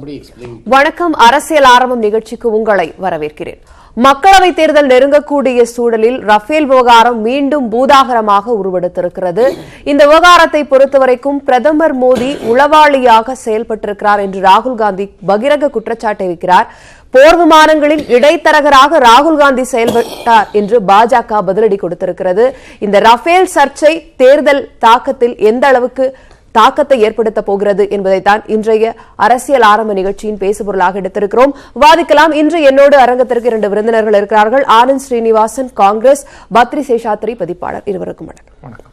வணக்கம். அரசியல் ஆரம்பம் நிகழ்ச்சிக்கு உங்களை வரவேற்கிறேன். மக்களவை தேர்தல் நெருங்கக்கூடிய சூழலில் ரஃபேல் விவகாரம் மீண்டும் பூதாகரமாக உருவெடுத்திருக்கிறது. இந்த விவகாரத்தை பொறுத்தவரைக்கும் பிரதமர் மோடி உளவாளியாக செயல்பட்டிருக்கிறார் என்று ராகுல் காந்தி பகிரங்க குற்றச்சாட்டை வைக்கிறார். போர் விமானங்களில் இடைத்தரகராக ராகுல் காந்தி செயல்பட்டார் என்று பாஜக பதிலடி கொடுத்திருக்கிறது. இந்த ரஃபேல் சர்ச்சை தேர்தல் தாக்கத்தில் எந்த அளவுக்கு தாக்கத்தை ஏற்படுத்த போகிறது என்பதைத்தான் இன்றைய அரசியல் ஆரம்ப நிகழ்ச்சியின் பேசுபொருளாக எடுத்திருக்கிறோம். வாதிக்கலாம். இன்று என்னோடு அரங்கத்திற்கு 2 விருந்தினர்கள் இருக்கிறார்கள். ஆனந்த் ஸ்ரீனிவாசன், காங்கிரஸ், பத்ரி சேஷாத்ரி, பதிப்பாளர். இருவருக்கும் வணக்கம்.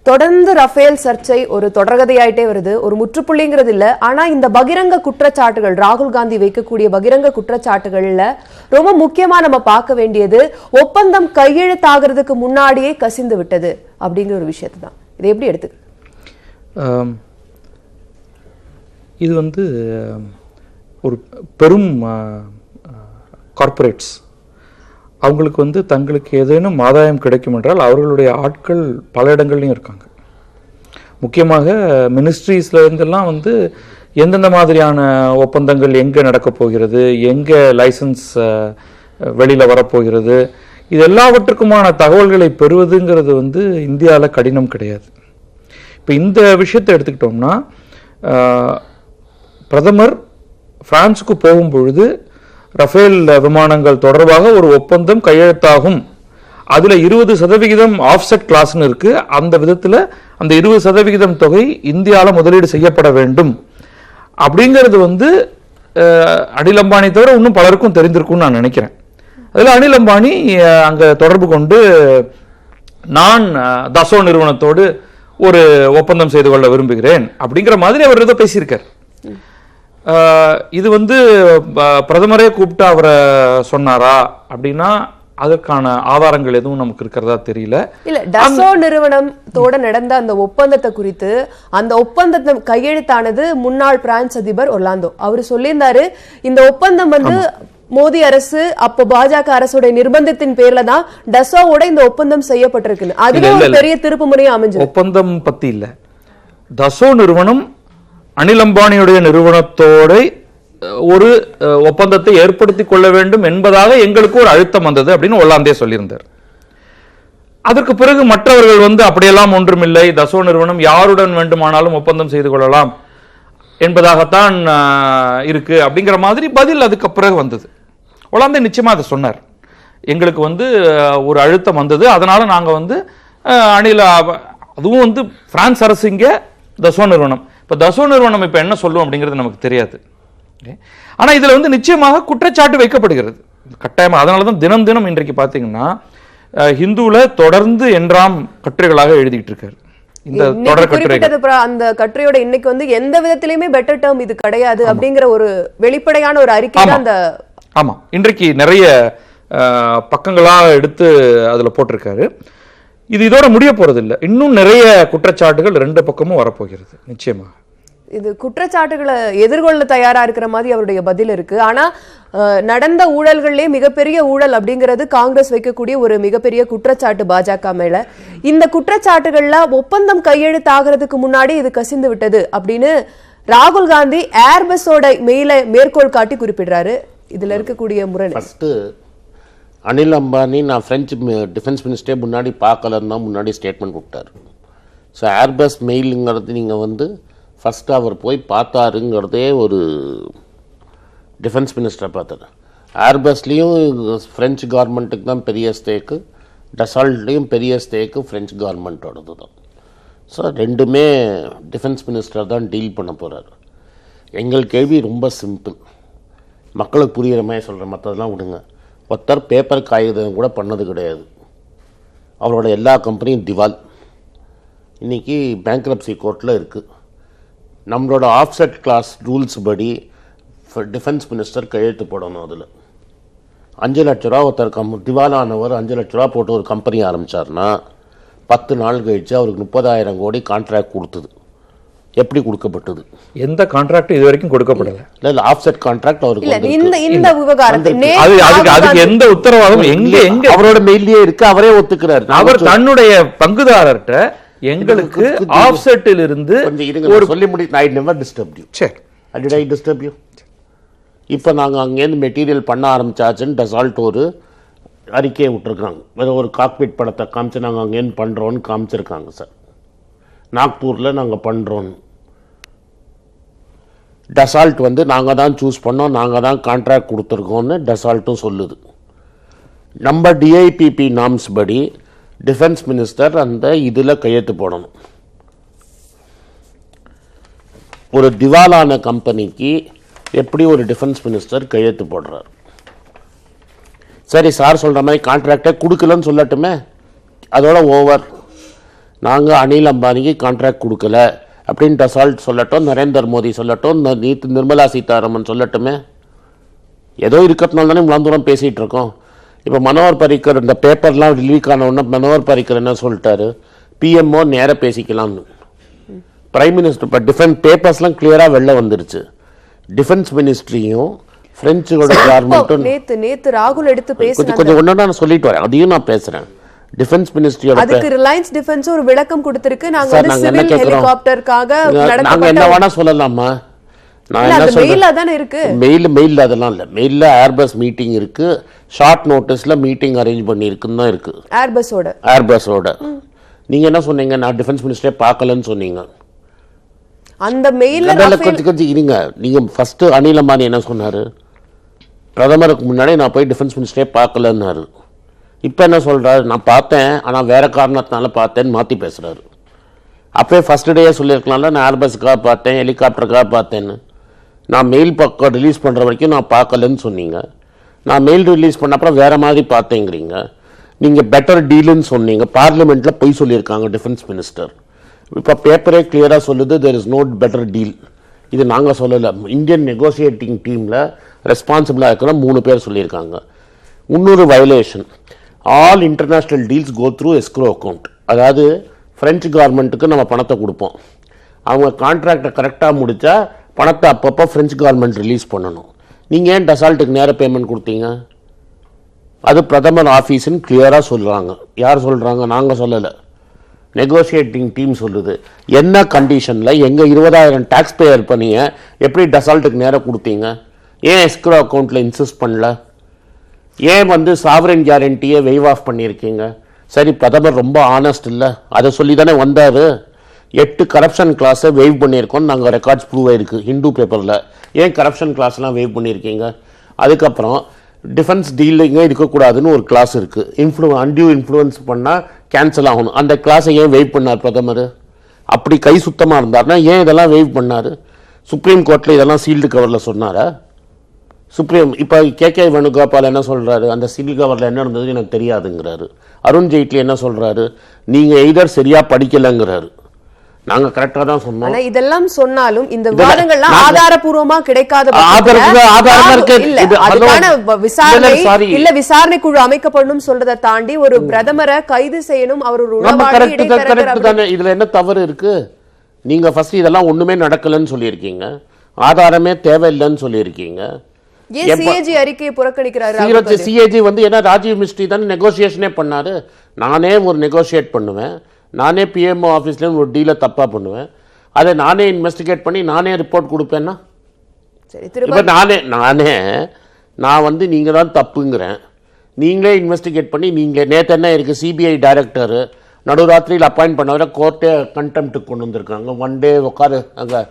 தொடர்ந்து ரஃபேல் சர்ச்சை ஒரு தொடர்கதையாயிட்டே வருது. ஒரு முற்றுப்புள்ளிங்கிறது இல்ல. ஆனா இந்த பகிரங்க குற்றச்சாட்டுகள், ராகுல் காந்தி வைக்கக்கூடிய பகிரங்க குற்றச்சாட்டுகள்ல ரொம்ப முக்கியமா நம்ம பார்க்க வேண்டியது ஒப்பந்தம் கையெழுத்தாகிறதுக்கு முன்னாடியே கசிந்து விட்டது அப்படிங்கிற ஒரு விஷயத்தை தான். இதை எப்படி எடுத்துக்க? இது ஒரு பெரும் கார்ப்பரேட்ஸ் அவங்களுக்கு தங்களுக்கு ஏதேனும் ஆதாயம் கிடைக்கும் என்றால் அவர்களுடைய ஆட்கள் பல இடங்கள்லையும் இருக்காங்க. முக்கியமாக மினிஸ்ட்ரீஸ்ல இருந்தெல்லாம் எந்தெந்த மாதிரியான ஒப்பந்தங்கள் எங்கே நடக்கப் போகிறது, எங்கே லைசன்ஸ் வெளியில் வரப்போகிறது, இது எல்லாவற்றுக்குமான தகவல்களை பெறுவதுங்கிறது இந்தியாவில் கடினம் கிடையாது. இப்போ இந்த விஷயத்தை எடுத்துக்கிட்டோம்னா, பிரதமர் பிரான்ஸுக்கு போகும்பொழுது ரஃபேல் விமானங்கள் தொடர்பாக ஒரு ஒப்பந்தம் கையெழுத்தாகும், அதில் 20% ஆஃப்செட் கிளாஸ்னு இருக்கு. அந்த விதத்தில் அந்த 20% தொகை இந்தியாவில் முதலீடு செய்யப்பட வேண்டும் அப்படிங்கிறது அனில் அம்பானி தவிர இன்னும் பலருக்கும் தெரிந்திருக்கும்னு நான் நினைக்கிறேன். அதில் அனில் அம்பானி அங்கே தொடர்பு கொண்டு நான் தசோ நிறுவனத்தோடு ஒரு ஒப்பந்தம் செய்து கொள்ள விரும்புகிறேன் அப்படிங்கிற மாதிரி அவர் ஏதோ பேசியிருக்கார். இது பிரதமரே கூப்பிட்டு அவரை சொன்னாரா அப்படின்னா அதற்கான ஆதாரங்கள் எதுவும் நமக்கு இருக்கிறதா தெரியல. இல்ல, டசோ நிறுவனத்தோட நடந்த அந்த ஒப்பந்தத்தை குறித்து, அந்த ஒப்பந்தத்தை கையெழுத்தானது முன்னாள் பிரான்ஸ் அதிபர் ஒர்லாந்தோ அவர் சொல்லியிருந்தாரு. இந்த ஒப்பந்தம் மோடி அரசு அப்ப பாஜக அரசுடைய நிர்பந்தத்தின் பேர்ல தான் டசோவோட இந்த ஒப்பந்தம் செய்யப்பட்டிருக்கு. அதுவே ஒரு பெரிய திருப்பு முறையா அமைஞ்சு. ஒப்பந்தம் பத்தி இல்ல, டசோ நிறுவனம் அனில் அம்பானியுடைய நிறுவனத்தோட ஒரு ஒப்பந்தத்தை ஏற்படுத்திக் கொள்ள வேண்டும் என்பதாக எங்களுக்கு ஒரு அழுத்தம் வந்தது அப்படின்னு ஒல்லாந்தே சொல்லியிருந்தார். அதற்கு பிறகு மற்றவர்கள் அப்படியெல்லாம் ஒன்றுமில்லை, டசோ நிறுவனம் யாருடன் வேண்டுமானாலும் ஒப்பந்தம் செய்து கொள்ளலாம் என்பதாகத்தான் இருக்கு அப்படிங்கிற மாதிரி பதில் அதுக்கு பிறகு வந்தது. ஒல்லாந்தே நிச்சயமா அதை சொன்னார். எங்களுக்கு ஒரு அழுத்தம் வந்தது, அதனால நாங்க அணில அதுவும் பிரான்ஸ் அரசு இங்க டசோ நிறுவனம். இப்ப டசோ நிறுவனம் இப்ப என்ன சொல்லும் அப்படிங்கிறது நமக்கு தெரியாது. ஆனா இதுல நிச்சயமாக குற்றச்சாட்டு வைக்கப்படுகிறது கட்டாயமா. அதனாலதான் தினம் தினம் இன்றைக்கு பாத்தீங்கன்னா ஹிந்துல தொடர்ந்து என்றாம் கட்டுரைகளாக எழுதிட்டு இருக்காரு. இந்த தொடர் கட்டுரை, அந்த கட்டுரையோட இன்னைக்கு எந்த விதத்திலுமே பெட்டர் டேர்ம் இது கிடையாது அப்படிங்கிற ஒரு வெளிப்படையான ஒரு அறிக்கை தான் அந்த. ஆமா, இன்றைக்கு நிறைய பக்கங்களா எடுத்து அதுல போட்டிருக்காரு. இது இதோட முடிய போறது இல்லை, இன்னும் நிறைய குற்றச்சாட்டுகள் 2 பக்கமும் வரப்போகிறது நிச்சயமாக. இது குற்றச்சாட்டுகளை எதிர்கொள்ள தயாரா இருக்கிற மாதிரி அவருடைய பதில் இருக்கு. ஆனா நடந்த ஊழல்களே மிகப்பெரிய ஊழல் அப்படிங்கிறது காங்கிரஸ் வைக்கக்கூடிய ஒரு மிகப்பெரிய குற்றச்சாட்டு பாஜக மேல. இந்த குற்றச்சாட்டுகள்ல ஒப்பந்தம் கையெழுத்தாகிறதுக்கு முன்னாடி இது கசிந்து விட்டது அப்படின்னு ராகுல் காந்தி ஏர்பஸோட மெயிலை மேற்கோள் காட்டி குறிப்பிடுறாரு. இதுல இருக்கக்கூடிய முரண், அனில் அம்பானி நான் பிரெஞ்சு டிஃபென்ஸ் மினிஸ்டரே முன்னாடி பார்க்கலன்னு தான் முன்னாடி ஸ்டேட்மெண்ட் கொடுத்தாரு. ஸோ ஏர்பஸ் மெயிலுங்கிறது நீங்கள் ஃபஸ்ட்டு அவர் போய் பார்த்தாருங்கிறதே ஒரு டிஃபென்ஸ் மினிஸ்டரை பார்த்தாரு. ஏர்பஸ்லேயும் ஃப்ரெஞ்சு கவர்மெண்ட்டுக்கு தான் பெரிய ஸ்டேக்கு, டசால்ட்லேயும் பெரிய ஸ்டேக்கு ஃப்ரெஞ்சு கவர்மெண்ட்டோடது தான். ஸோ ரெண்டுமே டிஃபென்ஸ் மினிஸ்டர் தான் டீல் பண்ண போகிறார். எங்கள் கேள்வி ரொம்ப சிம்பிள், மக்களுக்கு புரிகிற மாதிரி சொல்கிறேன், மற்றதெல்லாம் விடுங்க. ஒருத்தர் பேப்பர் காகிதம் கூட பண்ணது கிடையாது, அவரோட எல்லா கம்பெனியும் திவால். இன்றைக்கி பேங்க்ரப்சி கோர்ட்டில் இருக்குது. நம்மளோட ஆஃப்செட் கிளாஸ் ரூல்ஸ் படி டிஃபென்ஸ் மினிஸ்டர் கையெழுத்து போடணும். அதில் 5 லட்ச ரூபா ஒருத்தர் திவாலானவர் 5 லட்ச ரூபா போட்டு ஒரு கம்பெனி ஆரம்பித்தார்னா 10 நாள் கழித்து அவருக்கு 30,000 கோடி கான்ட்ராக்ட் கொடுத்தது. எப்படி கொடுக்கப்பட்டது? எந்த கான்ட்ராக்ட் இது வரைக்கும் கொடுக்கப்படல. இல்ல ஆஃப்செட் கான்ட்ராக்ட் அவருக்கு இந்த விவகாரத்தை அதுக்கு எந்த உத்தரவாதம் எங்க அவரோட மெயிலே இருக்கு, அவரே ஒத்துக்கிறார். அவர் தன்னுடைய பங்குதாரர்கிட்ட எங்களுக்கு ஆஃப்செட்டில் இருந்து ஒரு சொல்லி முடி. I never disturbed you. சரி, Did I disturb you? இப்போ நாங்கள் அங்கேருந்து மெட்டீரியல் பண்ண ஆரம்பிச்சாச்சுன்னு டசால்ட் ஒரு அறிக்கையை விட்டுருக்குறாங்க. வேறு ஒரு காக்பிட் படத்தை காமிச்சு நாங்கள் அங்கேருந்து பண்ணுறோன்னு காமிச்சிருக்காங்க சார். நாக்பூரில் நாங்கள் பண்ணுறோன்னு. டசால்ட் வந்து நாங்கள் தான் சூஸ் பண்ணோம், நாங்கள் தான் கான்ட்ராக்ட் கொடுத்துருக்கோன்னு டசால்ட்டும் சொல்லுது. நம்ம டிஐபிபி நாம்ஸ் படி டிஃபென்ஸ் மினிஸ்டர் அந்த இதில் கையெழுத்து போடணும். ஒரு திவாலான கம்பெனிக்கு எப்படி ஒரு டிஃபென்ஸ் மினிஸ்டர் கையெழுத்து போடுறார்? சரி சார் சொல்கிற மாதிரி கான்ட்ராக்டை கொடுக்கலன்னு சொல்லட்டுமே, அதோட ஓவர். நாங்கள் அனில் அம்பானிக்கு கான்ட்ராக்ட் கொடுக்கல அப்படின்னு டசால்ட் சொல்லட்டும், நரேந்திர மோடி சொல்லட்டும், நீத்து நிர்மலா சீதாராமன் சொல்லட்டுமே. ஏதோ இருக்கிறதுனால தானே இவ்வளோ தூரம் பேசிகிட்டு இருக்கோம். இப்போ மனோகர் பரிக்கர் இந்த பேப்பர்லாம் லீக் ஆன உடனே மனோகர் பரிக்கர் என்ன சொல்லிட்டாரு, பிஎம்ஓ நேராக பேசிக்கலாம்னு. பிரைம் மினிஸ்டர் இப்போ டிஃபென்ஸ் பேப்பர்ஸ்லாம் கிளியராக வெளில வந்துருச்சு. டிஃபென்ஸ் மினிஸ்ட்ரியும் பிரெஞ்சோட கவர்மெண்ட்டும் நேத்து ராகுல் எடுத்து பேசினாங்க. கொஞ்சம் ஒன்றா நான் சொல்லிட்டு வரேன், அதையும் நான் பேசுகிறேன். டிஃபென்ஸ் மினிஸ்ட்ரியோட அதுக்கு ரிலையன்ஸ் டிஃபென்ஸ் ஒரு விளக்கம் கொடுத்திருக்கு. நாங்க வந்து சிவில் ஹெலிகாப்டருக்காக நாங்க என்ன வேணா சொல்லலாமா? நான் என்ன சொல்றேன், இருக்கு மெயில் அதெல்லாம் இல்லை. மெயிலில் ஏர்பஸ் மீட்டிங் இருக்கு, ஷார்ட் நோட்டீஸில் மீட்டிங் அரேஞ்ச் பண்ணியிருக்குன்னு தான் இருக்கு ஏர்பஸோட. நீங்கள் என்ன சொன்னீங்க, நான் டிஃபென்ஸ் மினிஸ்டரே பார்க்கலன்னு சொன்னீங்க. அந்த மெயிலில் கொஞ்சம் இருங்க. நீங்கள் ஃபர்ஸ்ட் அனில் அம்பானி என்ன சொன்னார், பிரதமருக்கு முன்னாடி நான் போய் டிஃபென்ஸ் மினிஸ்டரே பார்க்கலன்னாரு. இப்போ என்ன சொல்கிறாரு, நான் பார்த்தேன் ஆனால் வேறு காரணத்தினால பார்த்தேன்னு மாற்றி பேசுகிறாரு. அப்போயே ஃபஸ்ட்டு டேயே சொல்லியிருக்கலாம்ல, நான் ஏர்பஸுக்காக பார்த்தேன், ஹெலிகாப்டருக்காக பார்த்தேன்னு. நான் மெயில் பக்கம் ரிலீஸ் பண்ணுற வரைக்கும் நான் பார்க்கலன்னு சொன்னீங்க. நான் மெயில் ரிலீஸ் பண்ண அப்புறம் வேறு மாதிரி பார்த்தேங்கிறீங்க. நீங்கள் பெட்டர் டீலுன்னு சொன்னீங்க. பார்லிமெண்ட்டில் போய் சொல்லியிருக்காங்க டிஃபென்ஸ் மினிஸ்டர். இப்போ பேப்பரே கிளியராக சொல்லுது, there is no better deal. இது நாங்கள் சொல்லலை, இந்தியன் நெகோசியேட்டிங் டீமில் ரெஸ்பான்சிபிளாக இருக்கிற 3 பேர் சொல்லியிருக்காங்க. இன்னொரு violation, all international deals go through escrow account. அதாவது ஃப்ரெஞ்சு கவர்மெண்ட்டுக்கு நம்ம பணத்தை கொடுப்போம், அவங்க கான்ட்ராக்டை கரெக்டாக முடித்தா பணத்தை அப்பப்போ ஃப்ரெஞ்சு கவர்மெண்ட் ரிலீஸ் பண்ணணும். நீங்கள் ஏன் டசால்ட்டுக்கு நேர பேமெண்ட் கொடுத்தீங்க? அது பிரதமர் ஆஃபீஸுன்னு கிளியராக சொல்கிறாங்க. யார் சொல்கிறாங்க? நாங்கள் சொல்லலை, நெகோசியேட்டிங் டீம் சொல்லுது. என்ன கண்டிஷனில் எங்கள் 20,000 டேக்ஸ் பேயர் பண்ணிய எப்படி டசால்ட்டுக்கு நேரம் கொடுத்தீங்க? ஏன் எஸ்க்ரோ அக்கௌண்ட்டில் இன்சிஸ்ட் பண்ணல? ஏன் வந்து சாவரின் கேரண்டியை வெய்வ் ஆஃப் பண்ணியிருக்கீங்க? சரி, பிரதமர் ரொம்ப ஆனஸ்ட் இல்லை, அதை சொல்லி தானே வந்தார். 8 கரப்ஷன் கிளாஸை வெய்வ் பண்ணியிருக்கோம், நாங்கள் ரெக்கார்ட்ஸ் ப்ரூவ் ஆயிருக்கு ஹிந்து பேப்பரில். ஏன் கரப்ஷன் கிளாஸ்லாம் வெய்வ் பண்ணியிருக்கீங்க? அதுக்கப்புறம் டிஃபென்ஸ் டீலிங்கே இருக்கக்கூடாதுன்னு ஒரு கிளாஸ் இருக்குது, அன்டியூ இன்ஃப்ளூயன்ஸ் பண்ணால் கேன்சல் ஆகணும். அந்த கிளாஸை ஏன் வெய்வ் பண்ணார் பிரதமர்? அப்படி கை சுத்தமாக இருந்தார்னா ஏன் இதெல்லாம் வெய்வ் பண்ணார்? சுப்ரீம் கோர்ட்டில் இதெல்லாம் சீல்டு கவரில் சொன்னாரா? இப்போ கே வேணுகோபால் என்ன சொல்கிறாரு, அந்த சீல்டு கவரில் என்ன இருந்தது எனக்கு தெரியாதுங்கிறாரு. அருண் ஜெய்ட்லி என்ன சொல்கிறாரு, நீங்கள் எய்தர் சரியாக படிக்கலைங்கிறாரு. நாங்க கரெக்டா தான் சொன்னோம். இதெல்லாம் சொன்னாலும் இந்த விவாதங்கள்லாம் ஆதாரபூர்வமா கிடைக்காத விசாரணை குழு அமைக்கப்படணும் சொல்றதை தாண்டி ஒரு பிரதமரை கைது செய்யணும், அவர் ஒரு இதுல என்ன தவறு இருக்கு? நீங்க ஃபர்ஸ்ட் இதெல்லாம் ஒண்ணுமே நடக்கலன்னு சொல்லியிருக்கீங்க, ஆதாரமே தேவையில்லைன்னு சொல்லியிருக்கீங்க. சிஏஜி அறிக்கையை புறக்கணிக்கிறாரு. சிஏஜி வந்து என்ன, ராஜீவ் மிஸ்ட்ரி தானே நெகோசியேஷனே பண்ணாரு. நானே ஒரு நெகோசியேட் பண்ணுவேன், நானே பிஎம்ஓ ஆஃபீஸ்லேயும் ஒரு டீலை தப்பாக பண்ணுவேன், அதை நானே இன்வெஸ்டிகேட் பண்ணி நானே ரிப்போர்ட் கொடுப்பேன்னா? இப்போ நான் வந்து நீங்கள் தான் தப்புங்கிறேன், நீங்களே இன்வெஸ்டிகேட் பண்ணி நீங்களே. நேற்று என்ன இருக்குது, சிபிஐ டைரக்டர் நடுராத்திரியில் அப்பாயிண்ட் பண்ணவரை கோர்ட்டே கண்டெம்ட்டுக்கு கொண்டு வந்திருக்காங்க. 1 டே உட்காரு அங்கே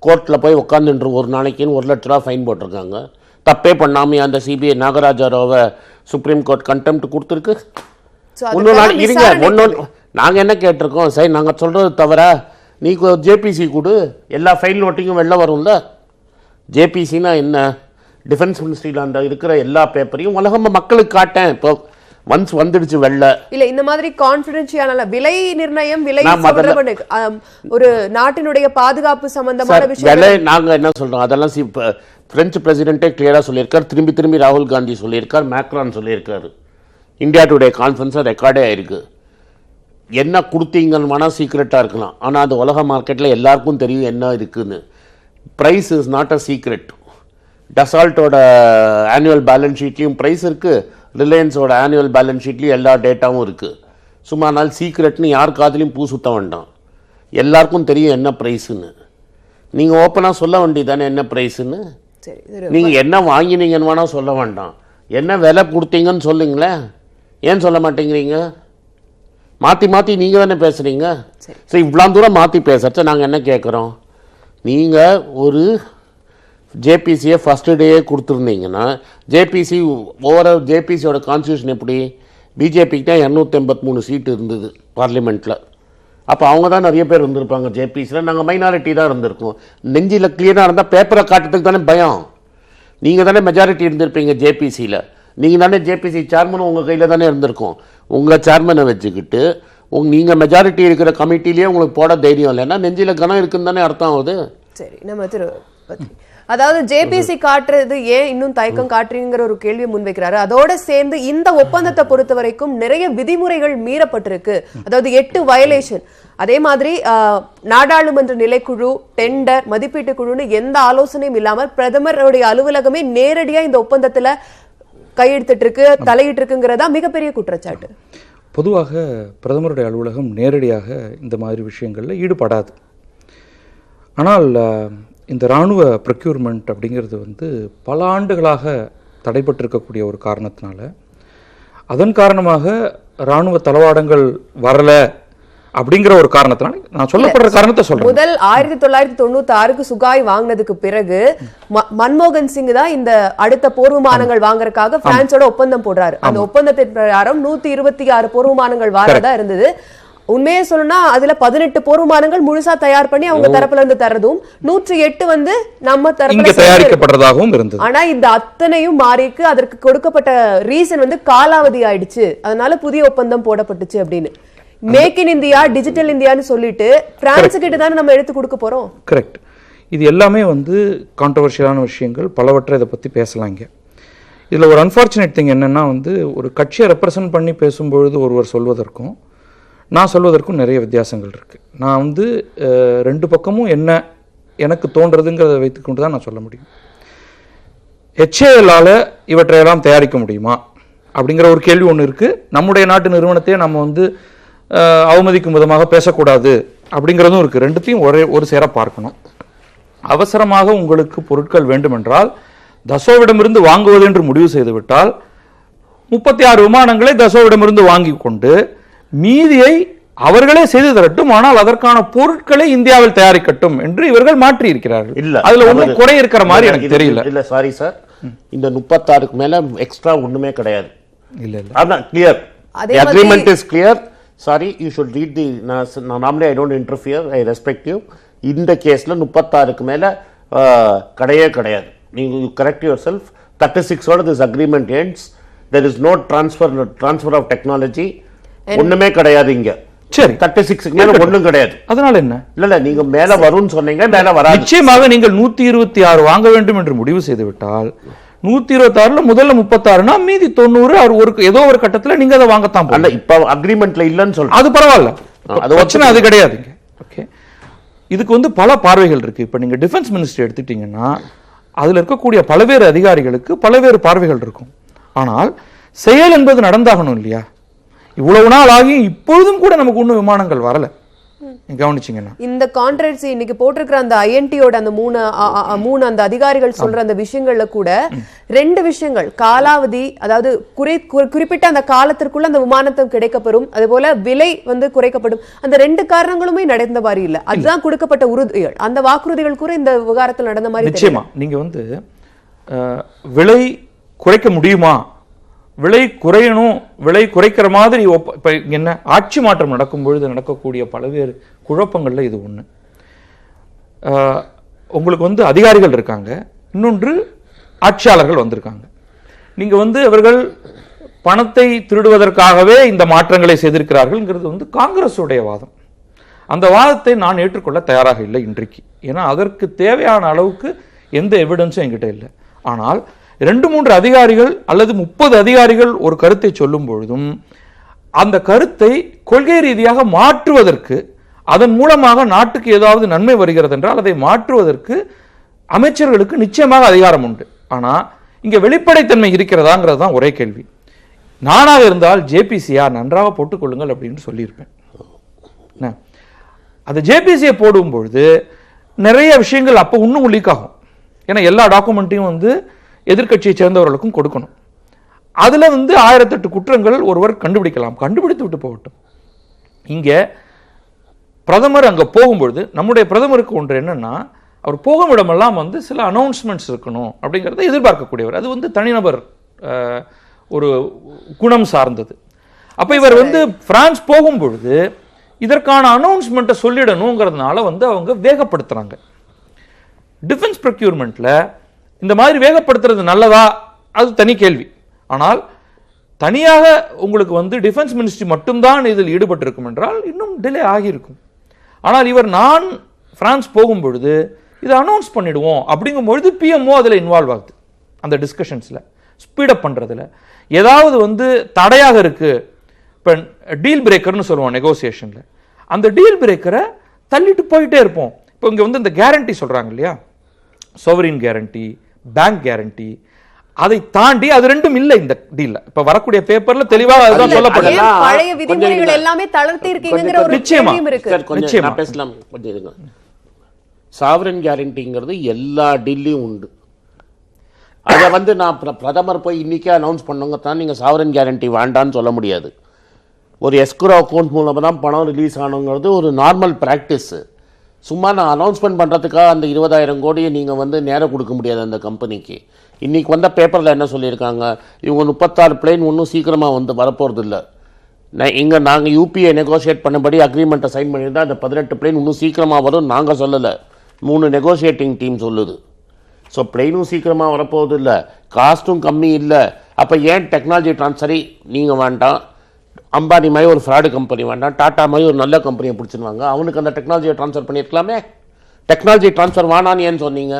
கோர்ட்டில் போய் உட்காந்துன்ற ஒரு நாளைக்குன்னு 1 லட்ச ரூபா ஃபைன் போட்டிருக்காங்க. தப்பே பண்ணாமே அந்த சிபிஐ நாகராஜ ராவை சுப்ரீம் கோர்ட் கண்டெம்ட் கொடுத்துருக்கு. இன்னொரு நாள் இருங்க, நாங்கள் என்ன கேட்டிருக்கோம், சரி நாங்கள் சொல்கிறது தவிர நீ ஜேபிசி கொடு, எல்லா ஃபைல் நோட்டிங்கும் வெளில வரும்ல. ஜேபிசின்னா என்ன, டிஃபென்ஸ் மினிஸ்ட்ரியில் அந்த இருக்கிற எல்லா பேப்பரையும் உலகம் மக்களுக்கு காட்டேன். இப்போ ஒன்ஸ் வந்துடுச்சு வெளில. இல்ல இந்த மாதிரி கான்ஃபிடென்ஷியல் விலை நிர்ணயம், விலை ஒரு நாட்டினுடைய பாதுகாப்பு சம்பந்தமான விஷயம் நாங்கள் என்ன சொல்கிறோம், அதெல்லாம் பிரெஞ்சு பிரசிடென்ட்டே கிளியராக சொல்லியிருக்கார், திரும்பி ராகுல் காந்தி சொல்லியிருக்கார், மேக்ரான் சொல்லியிருக்காரு. இந்தியா டுடே கான்ஃபரன்ஸில் ரெக்கார்டே ஆயிருக்கு. என்ன கொடுத்தீங்கன்னு வேணால் சீக்ரெட்டாக இருக்கலாம், ஆனால் அது உலக மார்க்கெட்டில் எல்லாருக்கும் தெரியும் என்ன இருக்குதுன்னு. Price is not a secret. டசால்ட்டோட ஆனுவல் பேலன்ஸ் ஷீட்லேயும் ப்ரைஸ் இருக்குது, ரிலையன்ஸோட ஆனுவல் பேலன்ஸ் ஷீட்லேயும் எல்லா டேட்டாவும் இருக்குது. சும்மா நாள் சீக்ரெட்னு யார் காதுலையும் பூ சுத்த வேண்டாம், எல்லாருக்கும் தெரியும் என்ன ப்ரைஸுன்னு. நீங்கள் ஓப்பனாக சொல்ல வேண்டியதானே என்ன ப்ரைஸுன்னு. சரி, நீங்கள் என்ன வாங்கினீங்கன்னு வேணால் சொல்ல வேண்டாம், என்ன விலை கொடுத்தீங்கன்னு சொல்லுங்களேன். ஏன் சொல்ல மாட்டேங்கிறீங்க? மாற்றி மாற்றி நீங்கள் தானே பேசுகிறீங்க. சரி, இவ்வளோ தூரம் மாற்றி பேசுகிறச்ச நாங்கள் என்ன கேட்குறோம்? நீங்கள் ஒரு ஜேபிசியை ஃபஸ்ட்டு டேயே கொடுத்துருந்தீங்கன்னா, ஜேபிசி ஓவரால் ஜேபிசியோட கான்ஸ்டியூஷன் எப்படி? பிஜேபிக்கு தான் 283 சீட்டு இருந்தது பார்லிமெண்ட்டில். அப்போ அவங்க தான் நிறைய பேர் இருந்திருப்பாங்க ஜேபிசியில், நாங்கள் மைனாரிட்டி தான் இருந்திருக்கோம். நெஞ்சில் கிளியராக இருந்தால் பேப்பரை காட்டுறதுக்கு தானே பயம். நீங்கள் தானே மெஜாரிட்டி இருந்திருப்பீங்க ஜேபிசியில். நீங்கள் தானே ஜேபிசி சேர்மனும் உங்கள் கையில் தானே இருந்திருக்கும். உங்கள் சேர்மனை வச்சுக்கிட்டு நீங்கள் மெஜாரிட்டி இருக்கிற கமிட்டிலேயே உங்களுக்கு போட தைரியம் இல்லைன்னா நெஞ்சில் கனம் இருக்குன்னு தானே அர்த்தம் ஆகுது. சரி, நம்ம அதாவது ஜேபிசி காட்டுறது ஏன் இன்னும் தயக்கம் காட்டுறீங்கிற ஒரு கேள்வியை முன்வைக்கிறாரு. அதோட சேர்ந்து இந்த ஒப்பந்தத்தை பொறுத்த வரைக்கும் நிறைய விதிமுறைகள் மீறப்பட்டிருக்கு, அதாவது 8 வயலேஷன். அதே மாதிரி நாடாளுமன்ற நிலைக்குழு, டெண்டர், மதிப்பீட்டு குழுன்னு எந்த ஆலோசனையும் இல்லாமல் பிரதமருடைய அலுவலகமே நேரடியா இந்த ஒப்பந்தத்துல கையெழுத்திட்டு இருக்கு, தலையிட்டு இருக்குங்கிறதா மிகப்பெரிய குற்றச்சாட்டு. பொதுவாக பிரதமருடைய அலுவலகம் நேரடியாக இந்த மாதிரி விஷயங்களில் ஈடுபடாது. ஆனால் இந்த இராணுவ ப்ரொக்யூர்மெண்ட் அப்படிங்கிறது வந்து பல ஆண்டுகளாக தடைபட்டிருக்கக்கூடிய ஒரு காரணத்தினால, அதன் காரணமாக இராணுவ தளவாடங்கள் வரல அப்படிங்கிற ஒரு காரணத்தினால நான் சொல்லப்படுற காரணத்தை சொல்றேன். முதல் 1996க்கு சுகாய் வாங்கினதுக்கு பிறகு மன்மோகன் சிங் தான் இந்த அடுத்த போர் விமானங்கள் வாங்குறதுக்காக பிரான்ஸோட ஒப்பந்தம் போடுறாரு. அந்த ஒப்பந்தத்தின் பிரகாரம் 126 போர் விமானங்கள் வாரதா இருந்தது. உண்மையை சொல்லணும்னா அதுல 18 போர் விமானங்கள் முழுசா தயார் பண்ணி அவங்க தரப்புல இருந்து தரதும், 108 வந்து நம்ம தரப்புல தயாரிக்கப்பட்டதாகவும் இருந்தது. ஆனா இந்த அத்தனையும் மாறிக்கு அதற்கு கொடுக்கப்பட்ட ரீசன் வந்து காலாவதி ஆயிடுச்சு, அதனால புதிய ஒப்பந்தம் போடப்பட்டுச்சு அப்படின்னு. மேக் இன் இந்தியா, டிஜிட்டல் இந்தியான்னு சொல்லிட்டு பிரான்ஸ் கிட்ட தானே நம்ம எடுத்து கொடுக்க போறோம். கரெக்ட். இது எல்லாமே வந்து கான்ட்ரவர்ஷியலான விஷயங்கள், பலவற்றை இதை பத்தி பேசலாங்க. இதுல ஒரு அன்பார்ச்சுனேட் திங் என்னன்னா வந்து, ஒரு கட்சியை ரெப்ரசன்ட் பண்ணி பேசும்பொழுது ஒருவர் சொல்வதற்கும் நான் சொல்வதற்கும் நிறைய வித்தியாசங்கள் இருக்கு. நான் வந்து 2 பக்கமும் என்ன எனக்கு தோன்றதுங்கிறத வைத்துக்கொண்டு தான் நான் சொல்ல முடியும். HAL-ஆல இவற்றையெல்லாம் தயாரிக்க முடியுமா அப்படிங்கிற ஒரு கேள்வி ஒன்று இருக்கு. நம்முடைய நாட்டு நிறுவனத்தையே நம்ம வந்து அவமதிக்கும் விதமாக பேசக்கூடாது அப்படிங்கிறதும் இருக்கு. ரெண்டுத்தையும் ஒரு சேர பார்க்கணும். அவசரமாக உங்களுக்கு பொருட்கள் வேண்டுமென்றால் தசோவிடமிருந்து வாங்குவது என்று முடிவு செய்துவிட்டால் 36 விமானங்களை தசோவிடமிருந்து வாங்கி கொண்டு மீதியை அவர்களே செய்து தரட்டும், ஆனால் அதற்கான பொருட்களை இந்தியாவில் தயாரிக்கட்டும் என்று இவர்கள் மாற்றி இருக்கிறார்கள். இல்ல, அதுல ஒன்றும் குறை இருக்கிற மாதிரி எனக்கு தெரியல. இல்ல சாரி சார், இந்த 36க்கு மேல எக்ஸ்ட்ரா ஒண்ணுமே கிடையாது. இல்ல இல்ல, அதான் clear. The agreement is clear. Sorry, you should read the. Normally I don't interfere, I respect you. இந்த கேஸ்ல 36க்கு மேல கிடையவே கிடையாது. நீங்க correct yourself. 36 ஓட this agreement ends. There is no transfer of technology. ஒண்ணுமே கிடையாது இங்க. சரி, 36க்கு மேல ஒண்ணும் கிடையாது. அதனால என்ன? இல்ல நீங்க மேல வரும்னு சொன்னீங்க, மேல வராது. நிச்சயமாக நீங்கள் 126 வாங்க வேண்டும் என்று முடிவு செய்து விட்டால் 126ல முதல்ல 36னா மீதி 90 ஒரு ஏதோ ஒரு கட்டத்துல நீங்க அதை வாங்கத்தான் போறீங்க. இப்ப அக்ரிமெண்ட்ல இல்லன்னு சொல்றேன். அது பரவாயில்ல, அது பிரச்சனை அது கிடையாதுங்க. ஓகே, இதுக்கு வந்து பல பார்வைகள் இருக்கு. இப்ப நீங்க டிஃபென்ஸ் மினிஸ்ட்ரி எடுத்துட்டீங்கன்னா அதுல இருக்கக்கூடிய பல்வேறு அதிகாரிகளுக்கு பல்வேறு பார்வைகள் இருக்கும். ஆனால் செயல் என்பது நடந்தாகணும் இல்லையா? இவ்வளவு நாள் ஆகி இப்பொழுதும் கூட நமக்கு ஒன்றும் விமானங்கள் வரல. கவனிச்சிங்கன்னா இந்த கான்ட்ராக்ட்ஸ் இன்னைக்கு போட்டிருக்கிற அந்த ஐஎன்டியோட அந்த மூணு அந்த அதிகாரிகள் சொல்ற அந்த விஷயங்கள்ல கூட 2 விஷயங்கள், காலாவதி, அதாவது குறிப்பிட்ட அந்த காலத்திற்குள்ள அந்த விமானத்தை கிடைக்கப்பெறும், அதே போல விலை வந்து குறைக்கப்படும். அந்த 2 காரணங்களுமே நடந்த மாதிரி இல்ல. அதுதான் கொடுக்கப்பட்ட உறுதிகள், அந்த வாக்குறுதிகள் கூட இந்த விவகாரத்தில் நடந்த மாதிரி. நிச்சயமா நீங்க வந்து விலை குறைக்க முடியுமா, விலை குறையணும், விலை குறைக்கிற மாதிரி இப்ப என்ன ஆட்சி மாற்றம் நடக்கும் பொழுது நடக்கக்கூடிய பல்வேறு குழப்பங்கள்ல இது ஒண்ணு. உங்களுக்கு வந்து அதிகாரிகள் இருக்காங்க, இன்னொன்று ஆட்சியாளர்கள் வந்திருக்காங்க. நீங்க வந்து அவர்கள் பணத்தை திருடுவதற்காகவே இந்த மாற்றங்களை செய்திருக்கிறார்கள்ங்கிறது வந்து காங்கிரஸுடைய வாதம். அந்த வாதத்தை நான் ஏற்றுக்கொள்ள தயாராக இல்லை இன்றைக்கு. ஏன்னா அதற்கு தேவையான அளவுக்கு எந்த எவிடன்ஸும் என்கிட்ட இல்லை. ஆனால் 2-3 அதிகாரிகள் அல்லது 30 அதிகாரிகள் ஒரு கருத்தை சொல்லும் பொழுதும் அந்த கருத்தை கொள்கை ரீதியாக மாற்றுவதற்கு, அதன் மூலமாக நாட்டுக்கு ஏதாவது நன்மை வருகிறது என்றால் அதை மாற்றுவதற்கு அமைச்சர்களுக்கு நிச்சயமாக அதிகாரம் உண்டு. ஆனா இங்க வெளிப்படைத்தன்மை இருக்கிறதாங்கிறது தான் ஒரே கேள்வி. நானாக இருந்தால் ஜேபிசியா நன்றாக போட்டுக்கொள்ளுங்கள் அப்படின்னு சொல்லியிருப்பேன். அது ஜேபிசியை போடும் பொழுது நிறைய விஷயங்கள் அப்போ இன்னும் லீக் ஆகும். ஏன்னா எல்லா டாக்குமெண்ட்டையும் வந்து எதிர்க்கட்சியை சேர்ந்தவர்களுக்கும் கொடுக்கணும். அதுல வந்து 1008 குற்றங்கள் ஒருவர் கண்டுபிடிக்கலாம், கண்டுபிடித்து விட்டு போகட்டும். இங்க பிரதமர் அங்க போகும்பொழுது நம்முடைய பிரதமருக்கு ஒன்று என்னன்னா, அவர் போகும் இடமெல்லாம் வந்து சில அனௌன்ஸ்மெண்ட்ஸ் இருக்கணும் அப்படிங்கிறத எதிர்பார்க்கக்கூடியவர். அது வந்து தனிநபர் ஒரு குணம் சார்ந்தது. அப்ப இவர் வந்து பிரான்ஸ் போகும்பொழுது இதற்கான அனௌன்ஸ்மெண்ட்டை சொல்லிடணுங்கிறதுனால வந்து அவங்க வேகப்படுத்துறாங்க. டிஃபென்ஸ் ப்ரொக்யூர்மெண்ட்ல இந்த மாதிரி வேகப்படுத்துறது நல்லதா, அது தனி கேள்வி. ஆனால் தனியாக உங்களுக்கு வந்து டிஃபென்ஸ் மினிஸ்ட்ரி மட்டும்தான் இதில் ஈடுபட்டிருக்கும் என்றால் இன்னும் டிலே ஆகியிருக்கும். ஆனால் இவர் நான் பிரான்ஸ் போகும்பொழுது இதை அனௌன்ஸ் பண்ணிடுவோம் அப்படிங்கும்பொழுது பிஎம்ஓ அதில் இன்வால்வ் ஆகுது. அந்த டிஸ்கஷன்ஸில் ஸ்பீடப் பண்ணுறதுல ஏதாவது வந்து தடையாக இருக்கு. இப்போ டீல் பிரேக்கர்னு சொல்லுவோம் நெகோசியேஷனில், அந்த டீல் பிரேக்கரை தள்ளிட்டு போயிட்டே இருப்போம். இப்போ இங்கே வந்து இந்த கேரண்டி சொல்கிறாங்க இல்லையா, சோவரின் கேரண்டி, பேங்க் கேரண்டி, அதை தாண்டி அது ரெண்டும் இல்லை இந்த டீல்ல. இப்ப வரக்கூடிய பேப்பர்ல தெளிவாக அதுதான் சொல்லப்படுது. பழைய விதிமுறைகள் எல்லாமே தளர்த்தி இருக்கீங்கங்கிற ஒரு கேள்வியும் இருக்கு. நிச்சயமா பேசலாம். கொஞ்சம் இருங்க. சாவரன் கேரண்டிங்கிறது எல்லா டீல்லையும் உண்டு. அதை வந்து நான் பிரதமர் போய் இன்னைக்கே அனௌன்ஸ் பண்ணுங்க தான் நீங்க சாவரன் கேரண்டி வேண்டான்னு சொல்ல முடியாது. ஒரு எஸ்க்ரோ அக்கௌண்ட் மூலமா தான் பணம் ரிலீஸ் ஆனுங்கிறது ஒரு நார்மல் பிராக்டிஸ். சும்மா நான் அனௌன்ஸ்மெண்ட் பண்ணுறதுக்காக அந்த 20,000 கோடியை நீங்கள் வந்து நேரம் கொடுக்க முடியாது அந்த கம்பெனிக்கு. இன்றைக்கி வந்த பேப்பரில் என்ன சொல்லியிருக்காங்க, இவங்க 36 பிளேன் ஒன்றும் சீக்கிரமாக வந்து வரப்போகிறது இல்லை. நாங்கள் யூபிஐ நெகோஷியேட் பண்ணபடி அக்ரிமெண்ட்டை சைன் பண்ணியிருந்தால் அந்த 18 பிளேன் இன்னும் சீக்கிரமாக வரும். நாங்கள் சொல்லலை, 3 நெகோஷியேட்டிங் டீம் சொல்லுது. ஸோ பிளெயினும் சீக்கிரமாக வரப்போகுது இல்லை, காஸ்ட்டும் கம்மி இல்லை. அப்போ ஏன் டெக்னாலஜி ட்ரான்ஸ்ஃபரை நீங்கள் வேண்டாம், அம்பானி மாதிரி ஒரு ஃப்ராடு கம்பெனி வேண்டாம், டாட்டா மாதிரி ஒரு நல்ல கம்பெனியை பிடிச்சிருவாங்க, அவனுக்கு அந்த டெக்னாலஜியை ட்ரான்ஸ்ஃபர் பண்ணியிருக்கலாமே. டெக்னாலஜி ட்ரான்ஸ்ஃபர் வேணான்னு ஏன்னு சொன்னீங்க?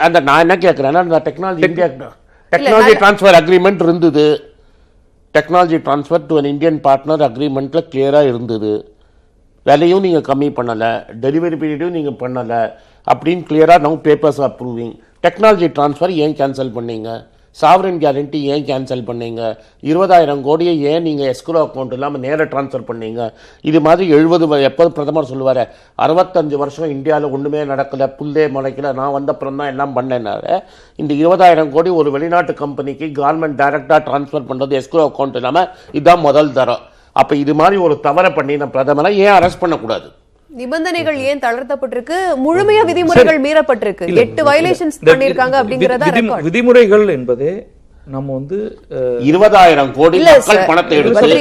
அந்த நான் என்ன கேட்குறேன்னா, அந்த டெக்னாலஜி ட்ரான்ஸ்ஃபர் அக்ரிமெண்ட் இருந்தது. Technology transfer to an Indian partner அக்ரிமெண்ட்டில் கிளியராக இருந்தது. விலையும் நீங்கள் கம்மி பண்ணலை, டெலிவரி பீரியடும் நீங்கள் பண்ணலை அப்படின்னு கிளியராக நம்ம பேப்பர்ஸ் அப்ரூவிங். டெக்னாலஜி ட்ரான்ஸ்ஃபர் ஏன் கேன்சல் பண்ணீங்க? சாவரன் கேரண்டி ஏன் கேன்சல் பண்ணீங்க? 20,000 கோடியை ஏன் நீங்கள் எஸ்க்ரோ அக்கௌண்ட் இல்லாமல் நேராக ட்ரான்ஸ்ஃபர் பண்ணீங்க? இது மாதிரி 70 எப்போது பிரதமர் சொல்லுவார், 65 வருஷம் இந்தியாவில் ஒன்றுமே நடக்கலை, புல்லே முளைக்கல, நான் வந்தப்புறம் தான் எல்லாம் பண்ணேன்னாரு. இந்த 20,000 கோடி ஒரு வெளிநாட்டு கம்பெனிக்கு கவர்மெண்ட் டைரெக்டாக ட்ரான்ஸ்ஃபர் பண்ணுறது எஸ்க்ரோ அக்கௌண்ட் இல்லாமல் இதுதான் முதல் தரம். அப்போ இது மாதிரி ஒரு தவறை பண்ணின பிரதமரை ஏன் அரெஸ்ட் பண்ணக்கூடாது? நிபந்தனைகள் ஏன் தளர்த்தப்பட்டிருக்கு? முழுமையா விதிமுறைகள் மீறப்பட்டிருக்கு. 8 வயலேஷன்ஸ் பண்ணிருக்காங்க அப்படிங்கறத ரெக்கார்ட். விதிமுறைகள் என்பதே நம்ம வந்து 20,000 கோடி மக்கள் பணத்தை எடுத்து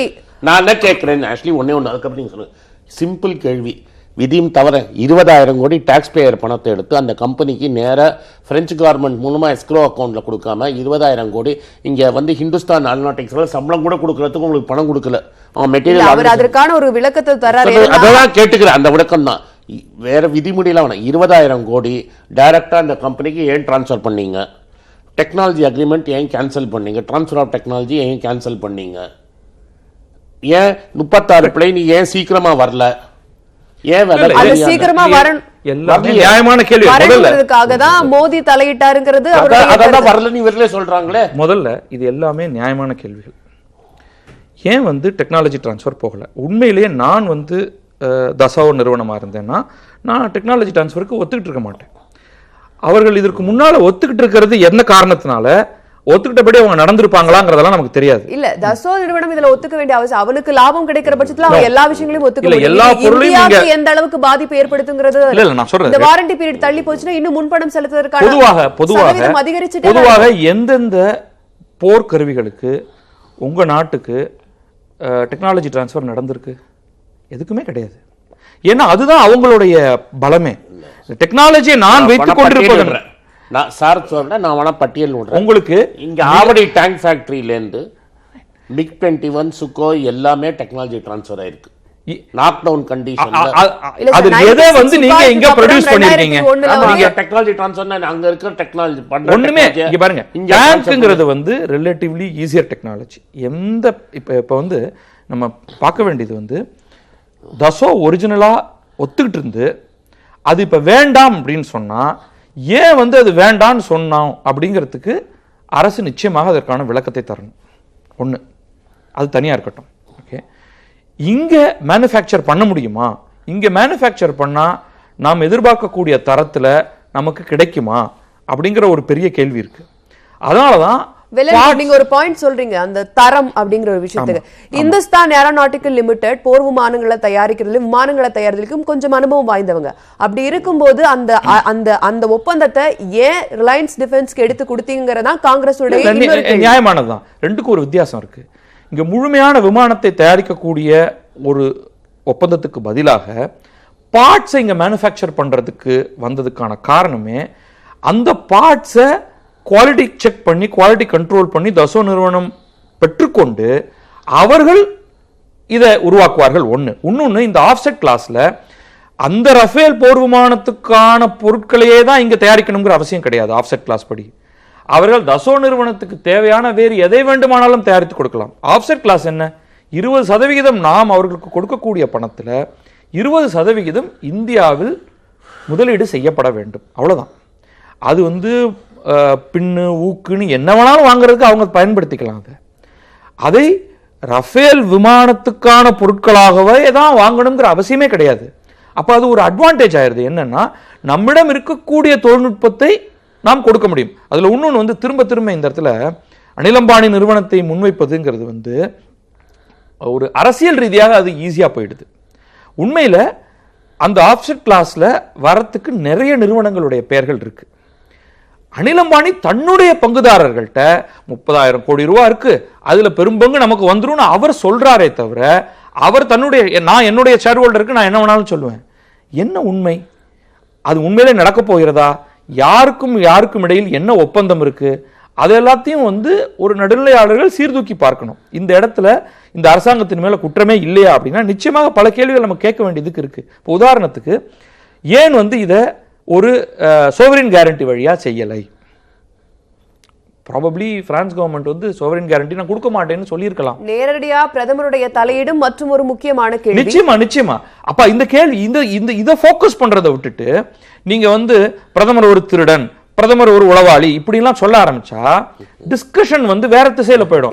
நான் என்ன கேட்கிறேன், ஆக்சுவலி ஒண்ணே ஒன்று அதுக்கப்புறம் நீங்க சொல்லுங்க. சிம்பிள் கேள்வி, விதியும் தவிர 20,000 கோடி டாக்ஸ் பேயர் பணத்தை எடுத்து அந்த கம்பெனிக்கு நேராக பிரெஞ்சு கவர்மெண்ட் மூலமாக எஸ்க்ரோ அக்கௌண்ட்டில் கொடுக்காம 20,000 கோடி இங்கே வந்து ஹிந்துஸ்தான் ஏரோநாட்டிக்ஸ்ல சம்பளம் கூட கொடுக்கறதுக்கு உங்களுக்கு பணம் கொடுக்கல. அவன் மெட்டீரியல் அவர் அதற்கான ஒரு விளக்கத்தை தராரு. அதான் கேட்டுக்கிறேன், அந்த விளக்கம் தான். வேற விதிமுறையெல்லாம் வேணாம். 20,000 கோடி டைரக்டா அந்த கம்பெனிக்கு ஏன் டிரான்ஸ்ஃபர் பண்ணீங்க? டெக்னாலஜி அக்ரிமெண்ட் ஏன் கேன்சல் பண்ணீங்க? டிரான்ஸ்ஃபர் ஆஃப் டெக்னாலஜி ஏன் கேன்சல் பண்ணீங்க? ஏன் 36 பிளைன் ஏன் சீக்கிரமா வரல? ஏன் சீக்கிரமா நியாயமான கேள்வி. தான் மோடி தலையிட்டாருங்கிறது அதான் வரல நீ சொல்றாங்களே. முதல்ல இது எல்லாமே நியாயமான கேள்விகள். ஏன் வந்து டெக்னாலஜி டிரான்ஸ்ஃபர் போகல? உண்மையிலேயே நான் வந்து தசாவோ நிறுவனமா இருந்தேன்னா நான் டெக்னாலஜி டிரான்ஸ்ஃபருக்கு ஒத்துக்கிட்டு இருக்க மாட்டேன். அவர்கள் இதற்கு முன்னால ஒத்துக்கிட்டு இருக்கிறது என்ன காரணத்தினால, ஒத்துக்கிட்டபடி அவங்க நடந்திருப்பாங்களாங்கிறதெல்லாம் நமக்கு தெரியாது. இல்ல, தசோ நிறுவனம் இதுல ஒத்துக்க வேண்டிய அவசியம், அவனுக்கு லாபம் கிடைக்கிற பட்சத்துல அவன் எல்லா விஷயங்களையும் ஒத்துக்க. எல்லா பொருளையும் எந்த அளவுக்கு பாதிப்பு ஏற்படுத்துங்கிறது நான் சொல்றேன். இந்த வாரண்டி பீரியட் தள்ளி போச்சுன்னா இன்னும் முன்பணம் செலுத்துவதற்கான பொதுவாக எந்தெந்த போர் கருவிகளுக்கு உங்க நாட்டுக்கு டெக்னாலஜி டிரான்ஸ்ஃபர் நடந்திருக்கு? எதுக்குமே கிடையாது. ஏன்னா அதுதான் அவங்களுடைய பலமே. டெக்னாலஜியை நான் வைத்துக் கொண்டிருப்பது சார் சொல்றேன், நான் வேணா பட்டியல் விடுறேன் உங்களுக்கு. இங்க ஆவடி டேங்க் ஃபேக்டரியில இருந்து மிக் 21 சுக்கோ எல்லாமே டெக்னாலஜி டிரான்ஸ்ஃபர் ஆயிருக்கு. லாக் டவுன் கண்டிஷன்ல அது எதை வந்து நீங்க எங்க ப்ரொடியூஸ் பண்ணிருக்கீங்க? நீங்க டெக்னாலஜி டிரான்ஸ்ஃபர்னா அங்க இருக்கிற டெக்னாலஜி பண்ற ஒண்ணுமே இங்க பாருங்க. டேங்க்ங்கிறது வந்து ரிலேட்டிவ்லி ஈஸியர் டெக்னாலஜி. எந்த இப்ப வந்து நம்ம பார்க்க வேண்டியது வந்து தசோ ஒரிஜினலா ஒத்துக்கிட்டு இருந்து அது இப்ப வேண்டாம் அப்படின்னு சொன்னா ஏன் வந்து அது வேண்டான்னு சொன்னோம் அப்படிங்கிறதுக்கு அரசு நிச்சயமாக அதற்கான விளக்கத்தை தரணும். ஒன்று, அது தனியாக இருக்கட்டும். ஓகே, இங்கே மேனுஃபேக்சர் பண்ண முடியுமா? இங்கே மேனுஃபேக்சர் பண்ணால் நாம் எதிர்பார்க்கக்கூடிய தரத்துல நமக்கு கிடைக்குமா அப்படிங்கிற ஒரு பெரிய கேள்வி இருக்கு. அதனாலதான் நீங்க ஒரு பாயிண்ட் சொல்றீங்க, அந்த தரம் அப்படிங்கிற ஒரு விஷயத்துக்கு. இந்துஸ்தான் ஏரோநாட்டிக்கல் லிமிடெட் போர் விமானங்களை தயாரிக்கிறதுக்கும் கொஞ்சம் அனுபவம் வாய்ந்தவங்க. அப்படி இருக்கும்போது அந்த அந்த அந்த ஒப்பந்தத்தை ஏன் ரிலையன்ஸ் டிஃபென்ஸ்க்கு எடுத்து கொடுத்தீங்கிறதா காங்கிரஸ் நியாயமானதுதான். ரெண்டுக்கும் ஒரு வித்தியாசம் இருக்கு. இங்க முழுமையான விமானத்தை தயாரிக்கக்கூடிய ஒரு ஒப்பந்தத்துக்கு பதிலாக பார்ட்ஸை இங்க மேனுஃபேக்சர் பண்றதுக்கு வந்ததுக்கான காரணமே அந்த பார்ட்ஸை குவாலிட்டி செக் பண்ணி குவாலிட்டி கண்ட்ரோல் பண்ணி தசோ நிறுவனம் பெற்றுக்கொண்டு அவர்கள் இதை உருவாக்குவார்கள். இன்னொன்னு இந்த ஆஃப்செட் கிளாஸ்ல அந்த ரஃபேல் போர் விமானத்துக்கான பொருட்களையே தான் இங்க தயாரிக்கணுங்கிற அவசியம் கிடையாது. ஆஃப்செட் கிளாஸ் படி அவர்கள் தசோ நிறுவனத்துக்கு தேவையான வேறு எதை வேண்டுமானாலும் தயாரித்து கொடுக்கலாம். ஆஃப்செட் கிளாஸ் என்ன, 20% நாம் அவர்களுக்கு கொடுக்கக்கூடிய பணத்துல 20% இந்தியாவில் முதலீடு செய்யப்பட வேண்டும், அவ்வளவுதான். அது பின்னு ஊக்குன்னு என்ன வேணாலும் வாங்குறதுக்கு அவங்க பயன்படுத்திக்கலாம். அதை ரஃபேல் விமானத்துக்கான பொருட்களாகவே தான் வாங்கணுங்கிற அவசியமே கிடையாது. அப்ப அது ஒரு அட்வான்டேஜ் ஆயிருது. என்னன்னா நம்மிடம் இருக்கக்கூடிய தொழில்நுட்பத்தை நாம் கொடுக்க முடியும். அதுல இன்னொன்று திரும்ப திரும்ப இந்த இடத்துல அனில் அம்பானி நிறுவனத்தை முன்வைப்பதுங்கிறது ஒரு அரசியல் ரீதியாக அது ஈஸியா போயிடுது. உண்மையில அந்த ஆப்செட் கிளாஸ்ல வரத்துக்கு நிறைய நிறுவனங்களுடைய பெயர்கள் இருக்கு. அனில் அம்பானி தன்னுடைய பங்குதாரர்கள்ட்ட 30,000 கோடி ரூபாய் இருக்கு, அதுல பெரும்பங்கு நமக்கு வந்துரும் அவர் சொல்றாரே தவிர அவர் நான் என்னுடைய ஷேர் ஹோல்டருக்கு நான் என்ன வேணாலும் சொல்லுவேன். என்ன உண்மை? அது உண்மையிலே நடக்க போகிறதா? யாருக்கும் இடையில் என்ன ஒப்பந்தம் இருக்கு? அது எல்லாத்தையும் ஒரு நடுநிலையாளர்கள் சீர்தூக்கி பார்க்கணும். இந்த இடத்துல இந்த அரசாங்கத்தின் மேல குற்றமே இல்லையா அப்படின்னா நிச்சயமாக பல கேள்விகள் நம்ம கேட்க வேண்டியதுக்கு இருக்கு. இப்போ உதாரணத்துக்கு ஏன் இதை ஒரு சோவரின் கேரண்டி வழியா செய்யலை? Probably France government sovereign guarantee நான் கொடுக்க மாட்டேன்னு சொல்லியிருக்கலாம். நேரடியா பிரதமருடைய தலையீடும் மற்றும் ஒரு முக்கியமான கேள்வி. நிச்சயமா அப்ப இந்த கேள்வி இதை ஃபோக்கஸ் பண்றதை விட்டுட்டு நீங்க பிரதமர் ஒரு திருடன், பிரதமர் ஒரு உளவாளி இப்படி எல்லாம் சொல்ல ஆரம்பிச்சா டிஸ்கஷன் வேற திசையில போயிடும்.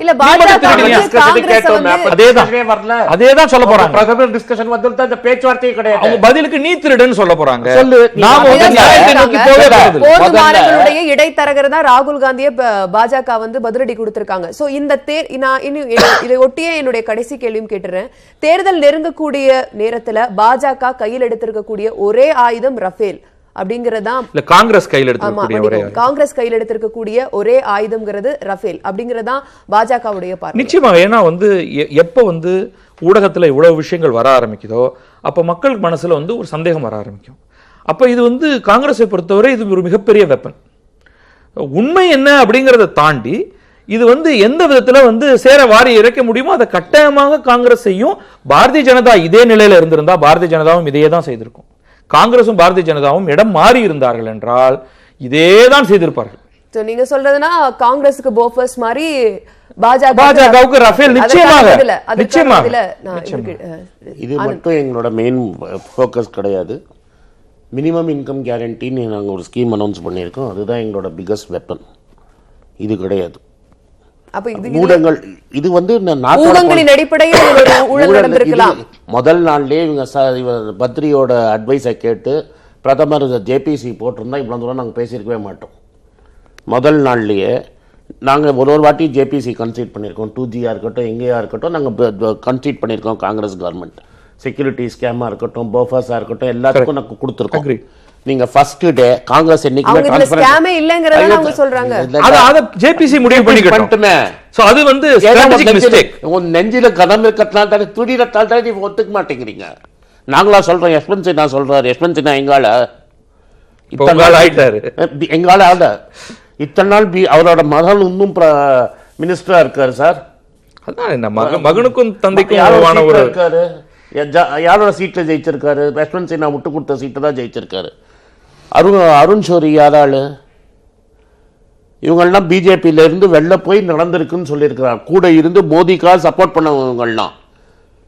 அதேதான் சொல்ல போறாங்க. பிரதமர் டிஸ்கஷன் வந்தா இந்த பேச்சுவார்த்தையே கிடையாது. அவங்க பதிலுக்கு நீ திருடன் சொல்ல போறாங்க. நாம நியாயத்தை நோக்கி போவே கூடாது. போதுமானவர்களுடைய இடைத்தரகர் தான் ராகுல் காந்தியை பாஜக பதிலடி கொடுத்திருக்காங்க. சோ இந்த இதை ஒட்டியே என்னுடைய கடைசி கேள்வியும் கேட்டுறேன். தேர்தல் நெருங்கக்கூடிய நேரத்துல பாஜக கையில் எடுத்திருக்கக்கூடிய ஒரே ஆயுதம் ரஃபேல் அப்படிங்கறதா காங்கிரஸ் கையில் எடுத்திருக்கக்கூடிய ஒரே ஆயுதம்ங்கிறது ரஃபேல் அப்படிங்கறதா பாஜகவுடைய பார்வை. நிச்சயமாக. ஏன்னா எப்ப ஊடகத்துல இவ்வளவு விஷயங்கள் வர ஆரம்பிக்குதோ அப்ப மக்கள் மனசுல ஒரு சந்தேகம் வர ஆரம்பிக்கும். அப்ப இது காங்கிரஸை பொறுத்தவரை இது ஒரு மிகப்பெரிய வெப்பன். உண்மை என்ன அப்படிங்கறத தாண்டி இது எந்த விதத்துல சேர வாரி இறக்க முடியுமோ அதை கட்டாயமாக காங்கிரஸ் செய்யும். பாரதிய ஜனதா இதே நிலையில இருந்திருந்தா பாரதிய ஜனதாவும் இதையே தான் செய்திருக்கும். காங்கிரசும் பாரதிய ஜனதாவும் இடம் மாறி இருந்தார்கள் என்றால் இதேதான் செய்திருப்பார்கள். நீங்க சொல்றதுன்னா காங்கிரஸுக்கு போஃபர்ஸ் மாதிரி பாஜகவுக்கு ரஃபேல் நிச்சயமாக. இது மட்டும் எங்களோட மெயின் ஃபோக்கஸ் கிடையாது. மினிமம் இன்கம் கேரண்டின்னு நாங்கள் ஒரு ஸ்கீம் அனௌன்ஸ் பண்ணியிருக்கோம். அதுதான் எங்களோட பிகஸ்ட் வெப்பன். இது கிடையாது ஊடகங்கள். இது முதல் நாள்லயே இவங்க பத்ரியோட அட்வைஸை கேட்டு பிரதமர் ஜேபிசி போட்டிருந்தா இவ்வளவு தூரம் நாங்கள் பேசியிருக்கவே மாட்டோம். முதல் நாள்லயே நாங்கள் ஒரு வாட்டி ஜேபிசி கன்சீட் பண்ணியிருக்கோம். 2G இருக்கட்டும் எங்கேயா இருக்கட்டும் நாங்கள் கன்சீட் பண்ணியிருக்கோம். காங்கிரஸ் கவர்மெண்ட் செக்யூரிட்டி ஸ்கேமா இருக்கட்டும் போஃபர்ஸா இருக்கட்டும் எல்லாத்துக்கும் நாங்கள் கொடுத்துருக்கோம். நீங்க ஃபர்ஸ்ட் டே காங்கிரஸ் என்னைக்குமே ஸ்கேமே இல்லங்கறத அவங்க சொல்றாங்க. அத ஜேபிசி முடிவு பண்ணிட்டோமே. சோ அது ஸ்ட்ராட்டஜிக் மிஸ்டேக். உன் நெஞ்சில கதம் இருக்கறதால தான் துடிறதால தான் நீ ஒத்துக்க மாட்டேங்கிறீங்க. நாங்களா சொல்றோம். யஷ்வந்த் சின்ஹா சொல்றாரு. யஷ்வந்த் சின்ஹா எங்கால இத்தனால ஆயிட்டாரு. எங்கால ஆட இத்தனை நாள் அவரோட மகன் இன்னும் மினிஸ்டரா இருக்காரு சார். அதான் என்ன மகனுக்கும் தந்தைக்கும் ஒரு இருக்காரு. யாரோட சீட்ல ஜெயிச்சிருக்காரு? யஷ்வந்த் சின்ஹா விட்டு கொடுத்த சீட்டை தான் ஜெயிச்சிருக்காரு. அருண் ஷோரி யாராளு? இவங்கெல்லாம் பிஜேபியில இருந்து வெளில போய் நடந்திருக்குன்னு சொல்லியிருக்கிறார். கூட இருந்து மோதிக்கா சப்போர்ட் பண்ணவங்கலாம்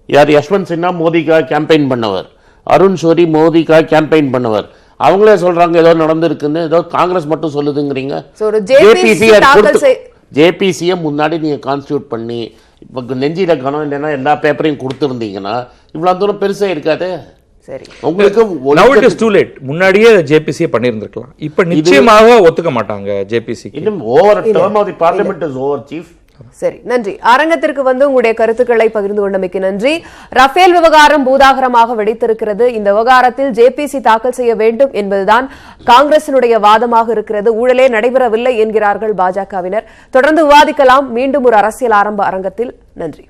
யார்? யஷ்வந்த் சின்ஹா மோதிக்கா கேம்பெயின் பண்ணவர், அருண் ஷோரி மோதிக்கா கேம்பெயின் பண்ணவர். அவங்களே சொல்றாங்க ஏதோ நடந்திருக்குன்னு. ஏதோ காங்கிரஸ் மட்டும் சொல்லுதுங்கிறீங்க. ஜேபிசியை முன்னாடி நீங்க கான்ஸ்டியூட் பண்ணி இப்போ நெஞ்சில கனம் இல்லைன்னா எல்லா பேப்பரையும் கொடுத்துருந்தீங்கன்னா இவ்வளவு தூரம் பெருசா இருக்காது. சரி, உங்களுக்கு now it is too late. முன்னாடியே ஜேபிசி பண்ணியிருந்திருக்கலாம். இப்ப நிச்சயமாக ஒத்துக்க மாட்டாங்க ஜேபிசி. இன்னும் over term of the parliament is over chief. சரி, நன்றி. அரங்கத்திற்கு வந்து உங்களுடைய கருத்துக்களை பகிர்ந்து கொண்டமைக்கு நன்றி. ரஃபேல் விவகாரம் பூதாகரமாக வெடித்திருக்கிறது. இந்த விவகாரத்தில் ஜேபிசி தாக்கல் செய்ய வேண்டும் என்பதுதான் காங்கிரசினுடைய வாதமாக இருக்கிறது. ஊழலே நடைபெறவில்லை என்கிறார்கள் பாஜகவினர். தொடர்ந்து விவாதிக்கலாம் மீண்டும் ஒரு அரசியல் ஆரம்ப அரங்கத்தில். நன்றி.